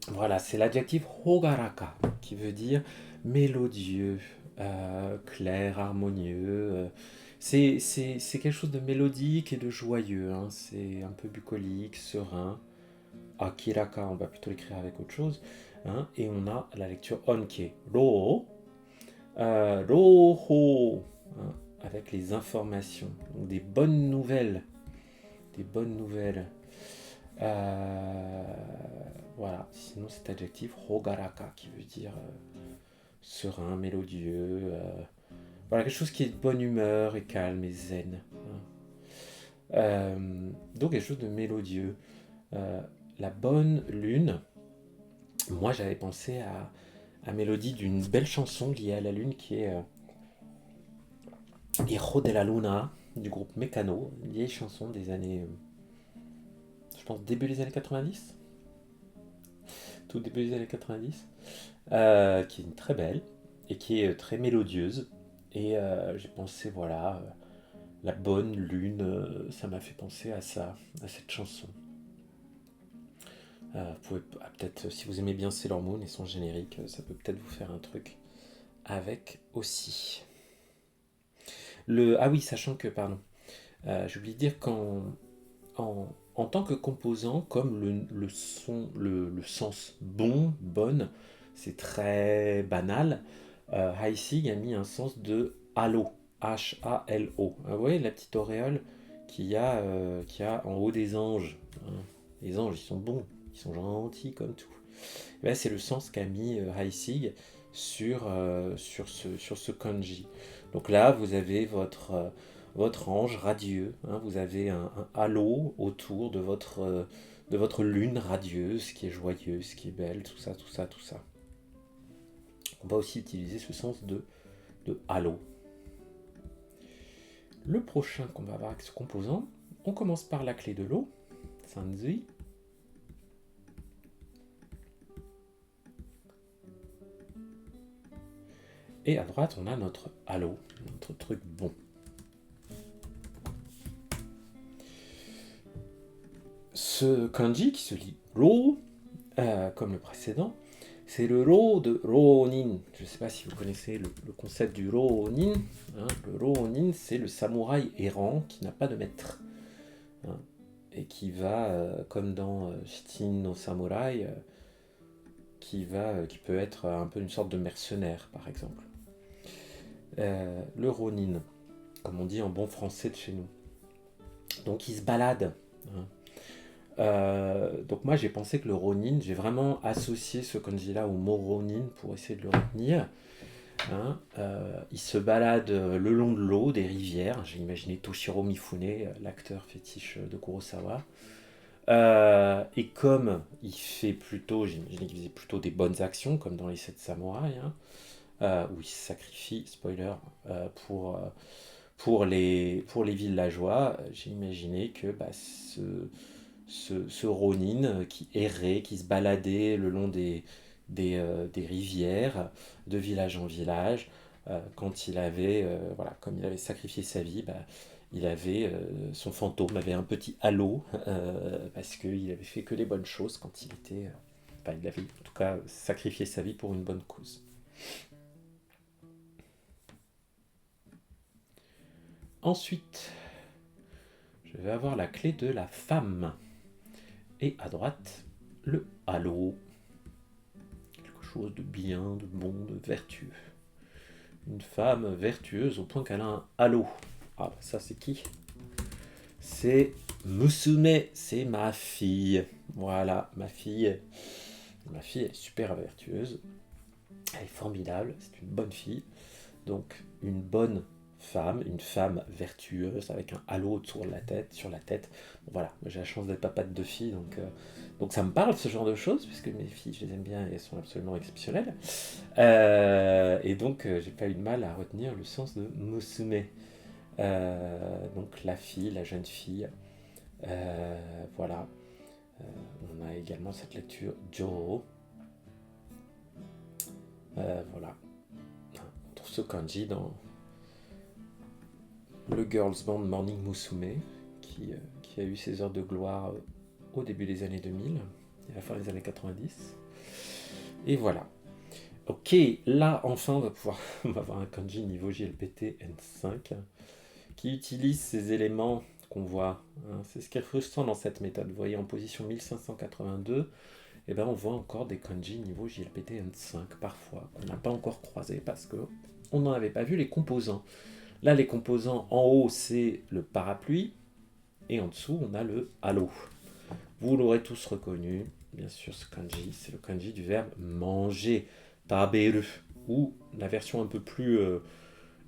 Voilà, c'est l'adjectif hogaraka, qui veut dire mélodieux, clair, harmonieux. C'est quelque chose de mélodique et de joyeux. Hein. C'est un peu bucolique, serein. Akiraka, on va plutôt l'écrire avec autre chose. Hein. Et on a la lecture onke. Ro, roho, hein, avec les informations. Donc des bonnes nouvelles. Des bonnes nouvelles. Voilà, sinon cet adjectif hogaraka qui veut dire serein, mélodieux, voilà, quelque chose qui est de bonne humeur et calme et zen. Hein. Donc quelque chose de mélodieux. La bonne lune, moi j'avais pensé à mélodie d'une belle chanson liée à la lune qui est Hijo de la Luna du groupe Mecano, une vieille chanson des années, je pense début des années 90, tout début des années 90, qui est très belle et qui est très mélodieuse. Et j'ai pensé, voilà, la bonne lune, ça m'a fait penser à ça, à cette chanson. Vous pouvez peut-être, si vous aimez bien Sailor Moon et son générique, ça peut peut-être vous faire un truc avec aussi. Ah oui, sachant que, pardon, j'ai oublié de dire en tant que composant, comme le sens bon, bonne, c'est très banal, Heissig a mis un sens de halo, H-A-L-O. Vous voyez la petite auréole qu'il y a en haut des anges. Hein. Les anges, ils sont bons, ils sont gentils comme tout. Et là, c'est le sens qu'a mis Heissig sur ce kanji. Donc là, vous avez votre ange radieux, hein, vous avez un halo autour de votre lune radieuse, qui est joyeuse, qui est belle, tout ça, tout ça, tout ça. On va aussi utiliser ce sens de halo. Le prochain qu'on va avoir avec ce composant, on commence par la clé de l'eau, Sanzui. Et à droite, on a notre halo, notre truc bon. Ce kanji qui se lit ro, comme le précédent, c'est le ro de ronin. Je ne sais pas si vous connaissez le concept du ronin. Hein. Le ronin, c'est le samouraï errant qui n'a pas de maître. Hein, et qui va, comme dans Shitin no Samurai, qui peut être un peu une sorte de mercenaire, par exemple. Le ronin, comme on dit en bon français de chez nous. Donc il se balade. Hein. Donc moi j'ai pensé que le ronin, j'ai vraiment associé ce kanji là au mot ronin pour essayer de le retenir. Hein. Il se balade le long de l'eau, des rivières. J'ai imaginé Toshiro Mifune, l'acteur fétiche de Kurosawa. Et comme il fait plutôt, j'imaginais qu'il faisait plutôt des bonnes actions, comme dans les 7 samouraïs, hein, où il se sacrifie, spoiler, pour les villageois, j'ai imaginé que ce ronin qui errait, qui se baladait le long des rivières, de village en village, quand il avait, voilà, comme il avait sacrifié sa vie, il avait, son fantôme avait un petit halo, parce qu'il avait fait que les bonnes choses quand il était, il avait en tout cas sacrifié sa vie pour une bonne cause. Ensuite, je vais avoir la clé de la femme. Et à droite, le halo. Quelque chose de bien, de bon, de vertueux. Une femme vertueuse au point qu'elle a un halo. Ah, ça c'est qui? C'est Musume, c'est ma fille. Voilà, ma fille. Ma fille, elle est super vertueuse. Elle est formidable, c'est une bonne fille. Donc, une bonne femme, une femme vertueuse avec un halo autour de la tête, sur la tête. Bon, voilà, j'ai la chance d'être papa de 2 filles, donc ça me parle ce genre de choses, puisque mes filles, je les aime bien et elles sont absolument exceptionnelles. Et donc j'ai pas eu de mal à retenir le sens de musume. Donc la fille, la jeune fille. Voilà. On a également cette lecture Jo. Voilà. On trouve ce kanji dans le girls band Morning Musume, qui a eu ses heures de gloire au début des années 2000 et à la fin des années 90. Et voilà. Ok, là enfin on va avoir un kanji niveau JLPT N5 qui utilise ces éléments qu'on voit. Hein. C'est ce qui est frustrant dans cette méthode. Vous voyez en position 1582, et ben on voit encore des kanji niveau JLPT N5 parfois, qu'on n'a pas encore croisé parce qu'on n'en avait pas vu les composants. Là les composants en haut c'est le parapluie et en dessous on a le halo. Vous l'aurez tous reconnu, bien sûr ce kanji, c'est le kanji du verbe manger, taberu, ou la version un peu plus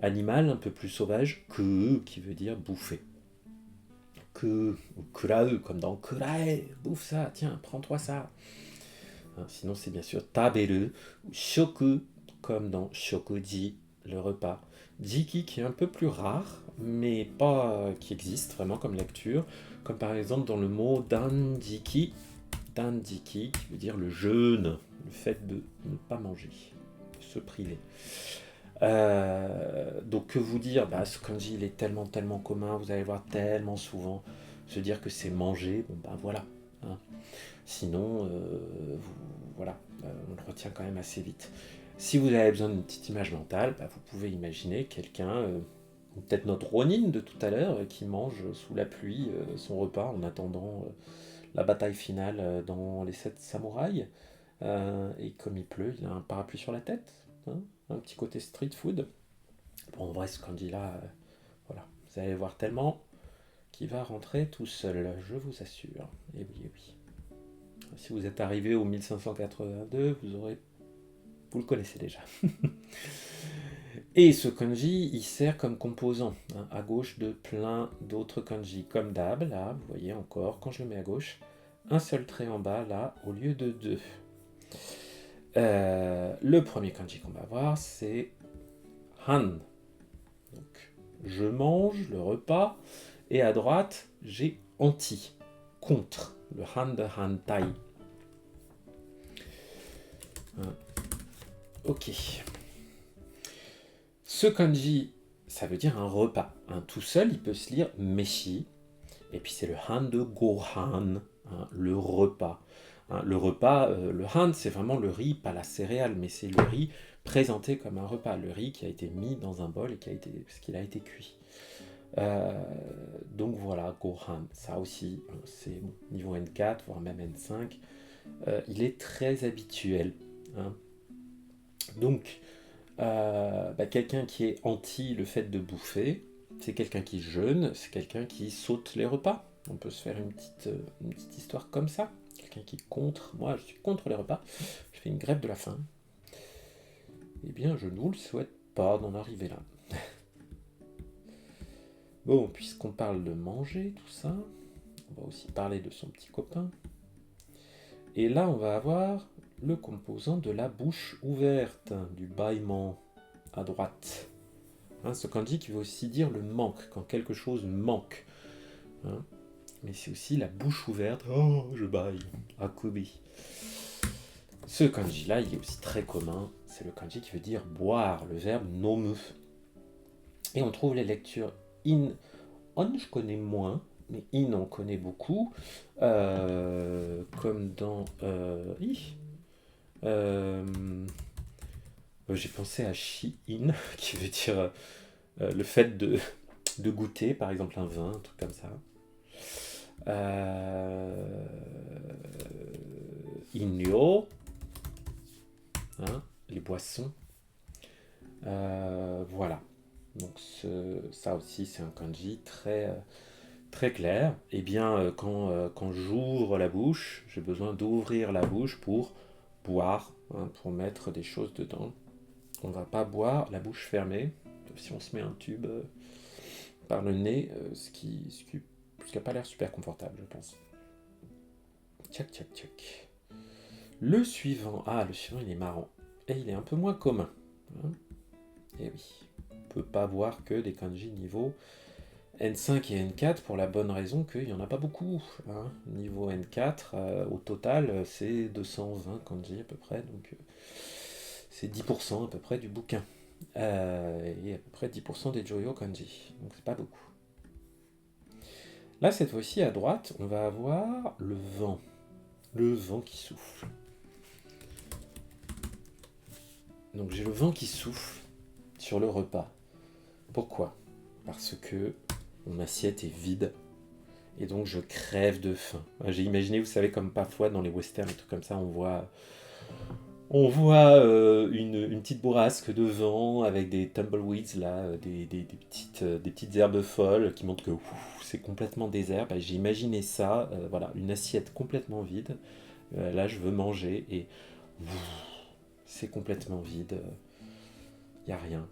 animale, un peu plus sauvage, que qui veut dire bouffer. Que, ou kurau, comme dans kurae, bouffe ça, tiens, prends-toi ça. Hein, sinon c'est bien sûr taberu, ou shoku, comme dans shokuji, le repas. Jiki qui est un peu plus rare, mais pas qui existe vraiment comme lecture, comme par exemple dans le mot danjiki, danjiki qui veut dire le jeûne, le fait de ne pas manger, de se priver. Donc que vous dire, ce kanji il est tellement commun, vous allez le voir tellement souvent, se dire que c'est manger, bon voilà. Hein. Sinon, voilà, on le retient quand même assez vite. Si vous avez besoin d'une petite image mentale, vous pouvez imaginer quelqu'un, peut-être notre Ronin de tout à l'heure, qui mange sous la pluie son repas en attendant la bataille finale dans les 7 samouraïs. Et comme il pleut, il a un parapluie sur la tête. Hein, un petit côté street food. Bon, en vrai, ce candy-là, voilà, vous allez voir tellement qu'il va rentrer tout seul, je vous assure. Et oui, et oui. Si vous êtes arrivé au 1582, vous le connaissez déjà. Et ce kanji, il sert comme composant, hein, à gauche de plein d'autres kanji. Comme d'hab, là, vous voyez encore, quand je le mets à gauche, un seul trait en bas, là, au lieu de deux. Le premier kanji qu'on va voir, c'est Han. Donc, je mange le repas, et à droite, j'ai anti, contre, le han de hantai. Ok. Ce kanji, ça veut dire un repas. Tout seul, il peut se lire meshi. Et puis c'est le han de gohan, le repas. Le repas, le han, c'est vraiment le riz, pas la céréale, mais c'est le riz présenté comme un repas. Le riz qui a été mis dans un bol et parce qu'il a été cuit. Donc voilà, gohan, ça aussi, c'est niveau N4, voire même N5. Il est très habituel. Hein. Donc, quelqu'un qui est anti le fait de bouffer, c'est quelqu'un qui jeûne, c'est quelqu'un qui saute les repas. On peut se faire une petite histoire comme ça. Quelqu'un qui est contre, moi je suis contre les repas, je fais une grève de la faim. Eh bien, je ne vous le souhaite pas d'en arriver là. Bon, puisqu'on parle de manger, tout ça, on va aussi parler de son petit copain. Et là, on va avoir le composant de la bouche ouverte, du bâillement à droite. Hein, ce kanji qui veut aussi dire le manque, quand quelque chose manque. Hein, mais c'est aussi la bouche ouverte. Oh, je bâille. Akubi. Ce kanji-là, il est aussi très commun. C'est le kanji qui veut dire boire, le verbe nomu. Et on trouve les lectures in. On, je connais moins, mais in, on connaît beaucoup. Comme dans. J'ai pensé à shi-in, qui veut dire le fait de goûter, par exemple un vin, un truc comme ça. Inyo, hein, les boissons. Voilà. Donc ça aussi, c'est un kanji très clair. Et bien, quand j'ouvre la bouche, j'ai besoin d'ouvrir la bouche pour boire, hein, pour mettre des choses dedans. On ne va pas boire la bouche fermée, si on se met un tube par le nez, ce qui n'a pas l'air super confortable, je pense. Tchac. Le suivant, il est marrant. Et il est un peu moins commun. Hein. Et oui, peut pas voir que des kanji niveau N5 et N4 pour la bonne raison qu'il n'y en a pas beaucoup. Hein. Niveau N4, au total, c'est 220 kanji à peu près, donc c'est 10% à peu près du bouquin. Et à peu près 10% des Joyo kanji, donc c'est pas beaucoup. Là, cette fois-ci, à droite, on va avoir le vent. Le vent qui souffle. Donc j'ai le vent qui souffle sur le repas. Pourquoi? Parce que mon assiette est vide. Et donc je crève de faim. J'ai imaginé, vous savez, comme parfois dans les westerns et trucs comme ça, on voit une petite bourrasque de vent avec des tumbleweeds, là, des petites herbes folles qui montrent que c'est complètement désert. J'ai imaginé ça, voilà, une assiette complètement vide. Là, je veux manger et c'est complètement vide. Il n'y a rien.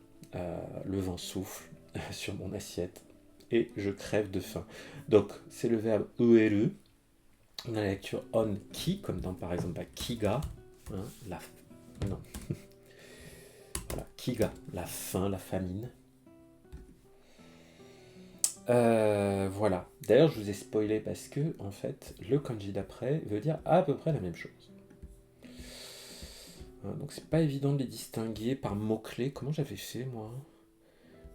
Le vent souffle sur mon assiette et je crève de faim. Donc, c'est le verbe ueru. On a la lecture on ki, comme dans par exemple kiga. Hein, non. Voilà, kiga, la faim, la famine. Voilà. D'ailleurs, je vous ai spoilé parce que, en fait, le kanji d'après veut dire à peu près la même chose. Donc, c'est pas évident de les distinguer par mots-clés. Comment j'avais fait, moi?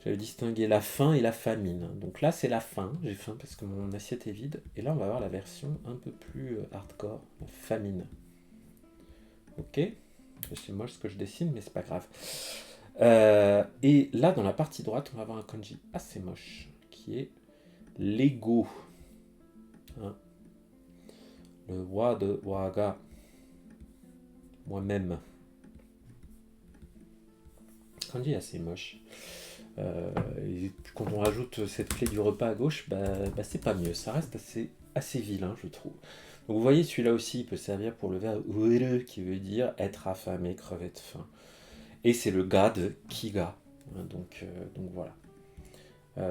J'avais distingué la faim et la famine. Donc là, c'est la faim. J'ai faim parce que mon assiette est vide. Et là, on va avoir la version un peu plus hardcore, la famine. Ok? C'est moche ce que je dessine, mais c'est pas grave. Et là, dans la partie droite, on va avoir un kanji assez moche, qui est l'ego. Hein? Le wa de waga. Moi-même. Kanji assez moche. Et quand on rajoute cette clé du repas à gauche, c'est pas mieux. Ça reste assez vilain, je trouve. Donc vous voyez, celui-là aussi, il peut servir pour le verbe ueru, qui veut dire être affamé, crever de faim. Et c'est le ga de kiga. Donc voilà.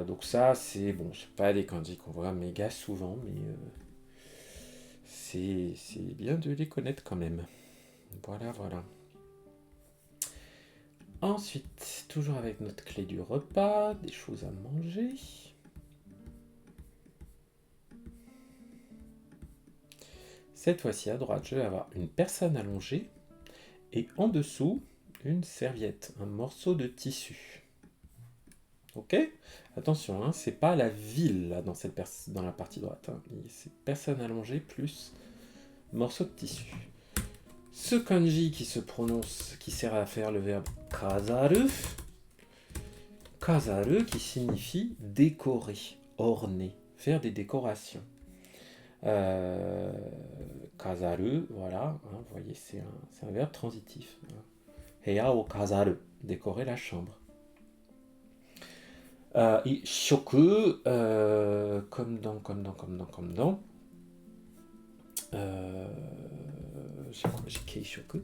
Donc ça, c'est pas des kanji qu'on voit méga souvent, mais c'est bien de les connaître quand même. Voilà. Ensuite, toujours avec notre clé du repas, des choses à manger. Cette fois-ci, à droite, je vais avoir une personne allongée et en dessous, une serviette, un morceau de tissu. Ok? Attention, hein, c'est pas la ville là, dans la partie droite. Hein. C'est personne allongée plus morceau de tissu. Ce kanji qui se prononce, qui sert à faire le verbe kazaru. Kazaru qui signifie décorer, orner, faire des décorations. Kazaru, voilà, hein, vous voyez, c'est un verbe transitif. Heya o kazaru, décorer la chambre. Et shoku, comme dans. J'ai keishoku.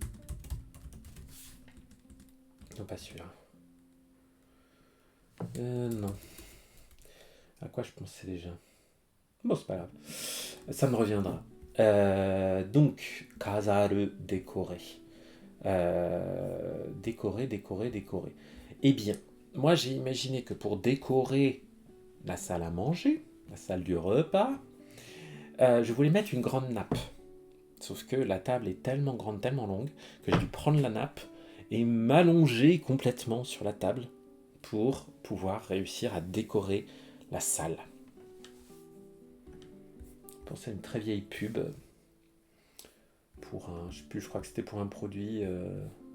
Non, pas celui-là. Non. À quoi je pensais déjà? Bon, c'est pas grave. Ça me reviendra. Donc, kazaru, décorer. Décorer. Eh bien, moi j'ai imaginé que pour décorer la salle à manger, la salle du repas, je voulais mettre une grande nappe. Sauf que la table est tellement grande, tellement longue, que j'ai dû prendre la nappe et m'allonger complètement sur la table pour pouvoir réussir à décorer la salle. Je pensais à une très vieille pub pour un, je sais plus, je crois que c'était pour un produit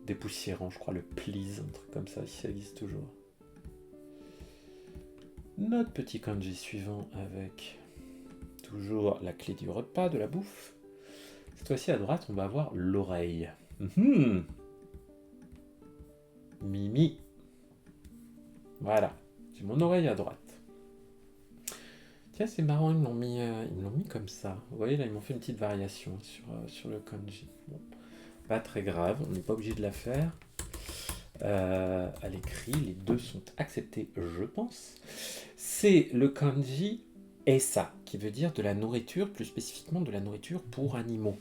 dépoussiérant, je crois le Please, un truc comme ça, si ça existe toujours. Notre petit kanji suivant avec toujours la clé du repas, de la bouffe. Cette fois-ci à droite, on va avoir l'oreille. Mimi. Voilà, j'ai mon oreille à droite. Tiens, c'est marrant, ils l'ont mis comme ça. Vous voyez, là, ils m'ont fait une petite variation sur le kanji. Bon, pas très grave, on n'est pas obligé de la faire. À l'écrit, les deux sont acceptés, je pense. C'est le kanji esa, qui veut dire de la nourriture, plus spécifiquement de la nourriture pour animaux.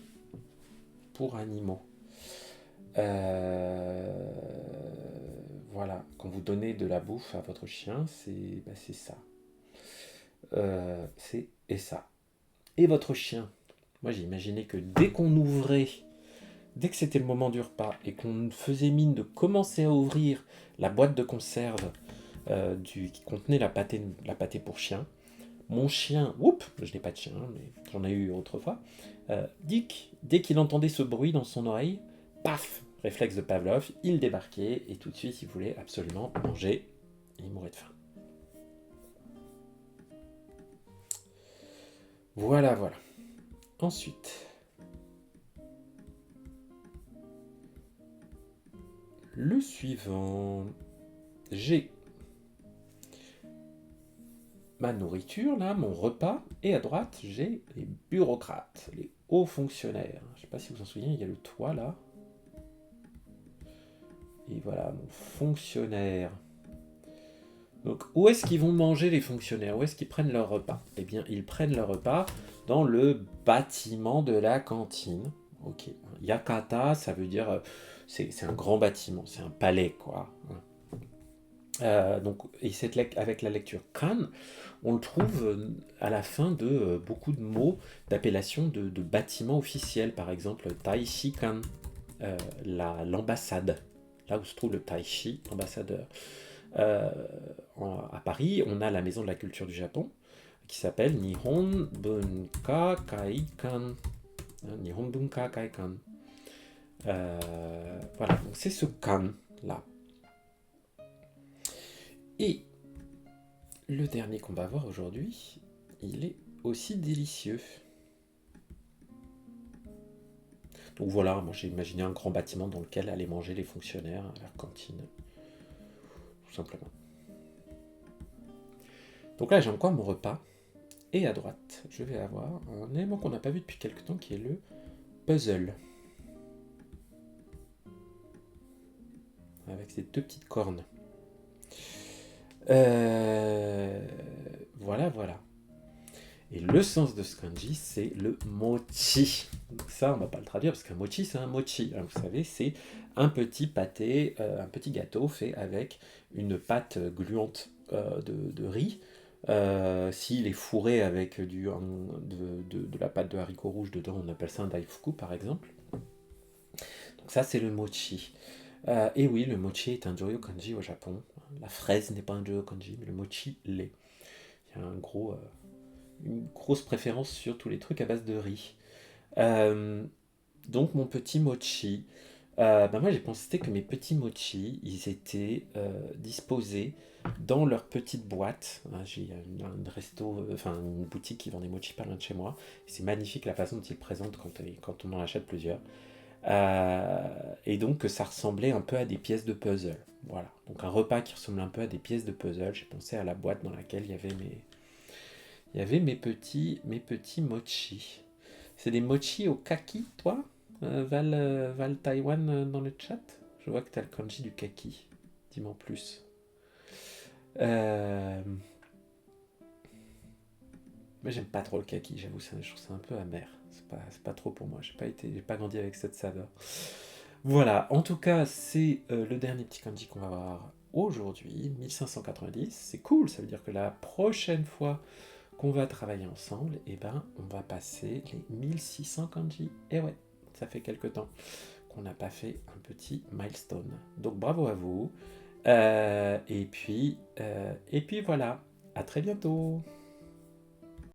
Voilà, quand vous donnez de la bouffe à votre chien, c'est ça. Et ça. Et votre chien, moi j'ai imaginé que dès que c'était le moment du repas et qu'on faisait mine de commencer à ouvrir la boîte de conserve qui contenait la pâtée pour chien, mon chien, je n'ai pas de chien, mais j'en ai eu autrefois, Dick, dès qu'il entendait ce bruit dans son oreille, paf, réflexe de Pavlov, il débarquait et tout de suite il voulait absolument manger et il mourait de faim. Voilà, voilà. Ensuite, le suivant, j'ai ma nourriture, là, mon repas, et à droite, j'ai les bureaucrates, les hauts fonctionnaires. Je ne sais pas si vous vous en souvenez, il y a le toit là. Et voilà, mon fonctionnaire. Donc, où est-ce qu'ils vont manger les fonctionnaires? Où est-ce qu'ils prennent leur repas? Eh bien, ils prennent leur repas dans le bâtiment de la cantine. Ok. Yakata, ça veut dire... c'est un grand bâtiment, c'est un palais, quoi. Donc, et avec la lecture kan, on le trouve à la fin de beaucoup de mots d'appellation de bâtiments officiels. Par exemple, Taishi kan, l'ambassade, là où se trouve le Taishi, ambassadeur. Euh, à Paris, on a la maison de la culture du Japon qui s'appelle Nihon Bunka Kaikan. Nihon Bunka Kaikan. Voilà, donc c'est ce kan là. Et le dernier qu'on va voir aujourd'hui, il est aussi délicieux. Donc voilà, moi j'ai imaginé un grand bâtiment dans lequel allaient manger les fonctionnaires à la cantine. Tout simplement. Donc là j'ai encore mon repas. Et à droite, je vais avoir un élément qu'on n'a pas vu depuis quelques temps qui est le puzzle. Avec ces deux petites cornes. Voilà, voilà. Et le sens de ce kanji, c'est le mochi. Donc ça, on ne va pas le traduire parce qu'un mochi, c'est un mochi. Alors, vous savez, c'est un petit pâté, un petit gâteau fait avec une pâte gluante de riz. S'il est fourré avec de la pâte de haricots rouges dedans, on appelle ça un daifuku par exemple. Donc ça, c'est le mochi. Et oui, le mochi est un joyo kanji au Japon. La fraise n'est pas un joyo kanji, mais le mochi l'est. Il y a une grosse préférence sur tous les trucs à base de riz. Donc mon petit mochi, moi j'ai pensé que mes petits mochi, ils étaient disposés dans leur petite boîte. J'ai une boutique qui vend des mochis pas loin de chez moi. C'est magnifique la façon dont ils présentent quand on en achète plusieurs. Et donc que ça ressemblait un peu à des pièces de puzzle. Voilà. Donc un repas qui ressemble un peu à des pièces de puzzle. J'ai pensé à la boîte dans laquelle il y avait mes petits mochi. C'est des mochi au kaki, toi Val Taïwan dans le chat. Je vois que tu as le kanji du kaki. Dis-moi en plus. Mais j'aime pas trop le kaki, j'avoue, je trouve ça un peu amer. C'est pas trop pour moi. J'ai pas grandi avec cette saveur. Voilà, en tout cas, c'est le dernier petit kanji qu'on va voir aujourd'hui, 1590. C'est cool, ça veut dire que la prochaine fois qu'on va travailler ensemble, on va passer les 1600 kanji. Et ouais, ça fait quelques temps qu'on n'a pas fait un petit milestone. Donc bravo à vous. Et puis voilà, à très bientôt.